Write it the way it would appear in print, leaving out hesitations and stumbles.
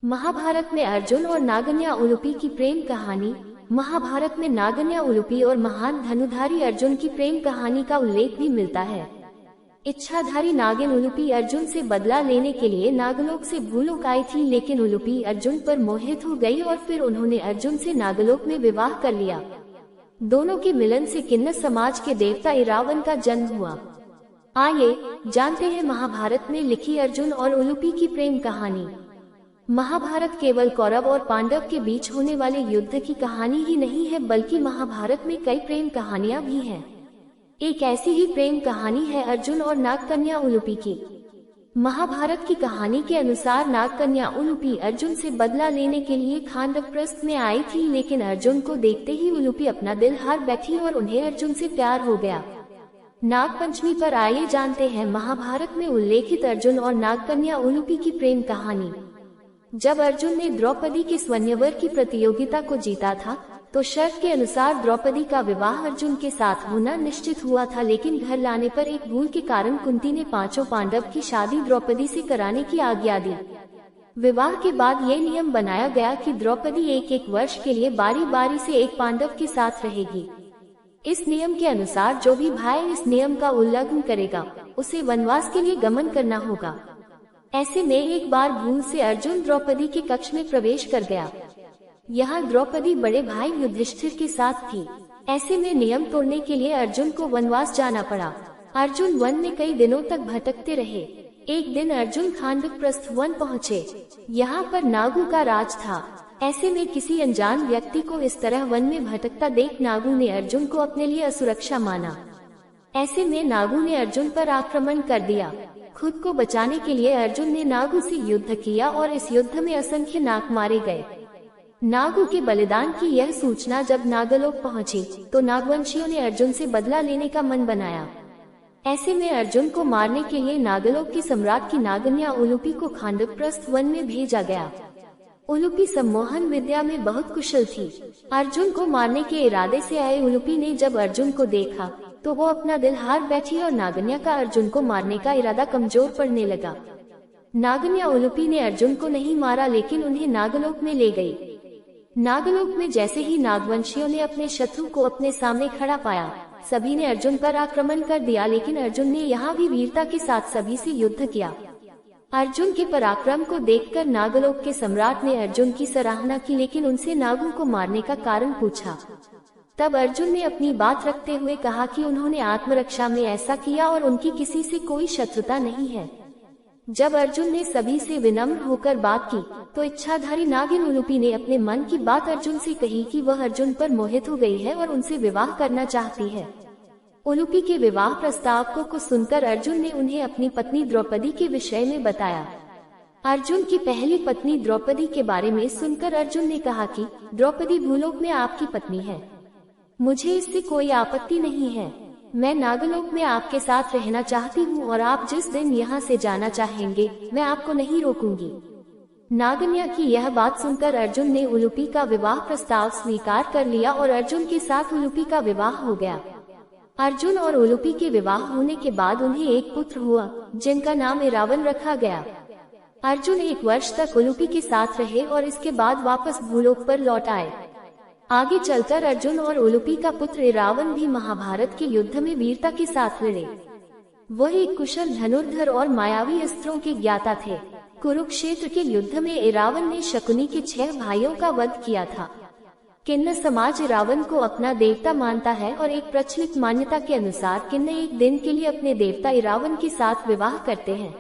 महाभारत में अर्जुन और नागन्या उलूपी की प्रेम कहानी। महाभारत में नागन्या उलूपी और महान धनुधारी अर्जुन की प्रेम कहानी का उल्लेख भी मिलता है। इच्छाधारी नागिन उलूपी अर्जुन से बदला लेने के लिए नागलोक से भूलोक आई थी, लेकिन उलूपी अर्जुन पर मोहित हो गई और फिर उन्होंने अर्जुन से नागलोक में विवाह कर लिया। दोनों के मिलन से किन्नर समाज के देवता इरावन का जन्म हुआ। आइए जानते हैं महाभारत में लिखी अर्जुन और उलूपी की प्रेम कहानी। महाभारत केवल कौरव और पांडव के बीच होने वाले युद्ध की कहानी ही नहीं है, बल्कि महाभारत में कई प्रेम कहानियां भी हैं। एक ऐसी ही प्रेम कहानी है अर्जुन और नागकन्या उलूपी की। महाभारत की कहानी के अनुसार नागकन्या उलूपी अर्जुन से बदला लेने के लिए खांडवप्रस्थ में आई थी, लेकिन अर्जुन को देखते ही उलूपी अपना दिल हार बैठी और उन्हें अर्जुन से प्यार हो गया। नागपंचमी पर आइए जानते हैं महाभारत में उल्लेखित अर्जुन और नागकन्या उलूपी की प्रेम कहानी। जब अर्जुन ने द्रौपदी के स्वयंवर की प्रतियोगिता को जीता था, तो शर्त के अनुसार द्रौपदी का विवाह अर्जुन के साथ होना निश्चित हुआ था, लेकिन घर लाने पर एक भूल के कारण कुंती ने पांचों पांडव की शादी द्रौपदी से कराने की आज्ञा दी। विवाह के बाद ये नियम बनाया गया कि द्रौपदी एक वर्ष के लिए बारी बारी से एक पांडव के साथ रहेगी। इस नियम के अनुसार जो भी भाई इस नियम का उल्लंघन करेगा, उसे वनवास के लिए गमन करना होगा। ऐसे में एक बार भूल से अर्जुन द्रौपदी के कक्ष में प्रवेश कर गया। यहाँ द्रौपदी बड़े भाई युधिष्ठिर के साथ थी। ऐसे में नियम तोड़ने के लिए अर्जुन को वनवास जाना पड़ा। अर्जुन वन में कई दिनों तक भटकते रहे। एक दिन अर्जुन खांडवप्रस्थ वन पहुँचे। यहाँ पर नागू का राज था। ऐसे में किसी अनजान व्यक्ति को इस तरह वन में भटकता देख नागू ने अर्जुन को अपने लिए असुरक्षा माना। ऐसे में नागू ने अर्जुन पर आक्रमण कर दिया। खुद को बचाने के लिए अर्जुन ने नागू से युद्ध किया और इस युद्ध में असंख्य नाग मारे गए। नागू के बलिदान की यह सूचना जब नागलोक पहुंची, तो नागवंशियों ने अर्जुन से बदला लेने का मन बनाया। ऐसे में अर्जुन को मारने के लिए नागलोक के सम्राट की नागन्या उलूपी को खांडवप्रस्थ वन में भेजा गया। उलूपी सम्मोहन विद्या में बहुत कुशल थी। अर्जुन को मारने के इरादे से आए उलूपी ने जब अर्जुन को देखा, तो वो अपना दिल हार बैठी और नागन्या का अर्जुन को मारने का इरादा कमजोर पड़ने लगा। नागन्या उलूपी ने अर्जुन को नहीं मारा, लेकिन उन्हें नागलोक में ले गई। नागलोक में जैसे ही नागवंशियों ने अपने शत्रु को अपने सामने खड़ा पाया, सभी ने अर्जुन पर आक्रमण कर दिया, लेकिन अर्जुन ने यहाँ भी वीरता के साथ सभी से युद्ध किया। अर्जुन के पराक्रम को देखकर नागलोक के सम्राट ने अर्जुन की सराहना की, लेकिन उनसे नागू को मारने का कारण पूछा। तब अर्जुन ने अपनी बात रखते हुए कहा कि उन्होंने आत्मरक्षा में ऐसा किया और उनकी किसी से कोई शत्रुता नहीं है। जब अर्जुन ने सभी से विनम्र होकर बात की, तो इच्छाधारी नागिन उलूपी ने अपने मन की बात अर्जुन से कही कि वह अर्जुन पर मोहित हो गई है और उनसे विवाह करना चाहती है। उलूपी के विवाह प्रस्ताव को सुनकर अर्जुन ने उन्हें अपनी पत्नी द्रौपदी के विषय में बताया। अर्जुन की पहली पत्नी द्रौपदी के बारे में सुनकर अर्जुन ने कहा कि द्रौपदी भूलोक में आपकी पत्नी है। मुझे इससे कोई आपत्ति नहीं है। मैं नागलोक में आपके साथ रहना चाहती हूँ और आप जिस दिन यहाँ से जाना चाहेंगे, मैं आपको नहीं रोकूंगी। नागन्या की यह बात सुनकर अर्जुन ने उलूपी का विवाह प्रस्ताव स्वीकार कर लिया और अर्जुन के साथ उलूपी का विवाह हो गया। अर्जुन और उलूपी के विवाह होने के बाद उन्हें एक पुत्र हुआ, जिनका नाम इरावन रखा गया। अर्जुन 1 वर्ष तक उलूपी के साथ रहे और इसके बाद वापस भूलोक पर लौट आए। आगे चलकर अर्जुन और उलूपी का पुत्र इरावन भी महाभारत के युद्ध में वीरता के साथ लड़े। वह एक कुशल धनुर्धर और मायावी अस्त्रों के ज्ञाता थे। कुरुक्षेत्र के युद्ध में इरावन ने शकुनी के 6 भाइयों का वध किया था। किन्नर समाज इरावन को अपना देवता मानता है और एक प्रचलित मान्यता के अनुसार किन्नर एक दिन के लिए अपने देवता इरावन के साथ विवाह करते हैं।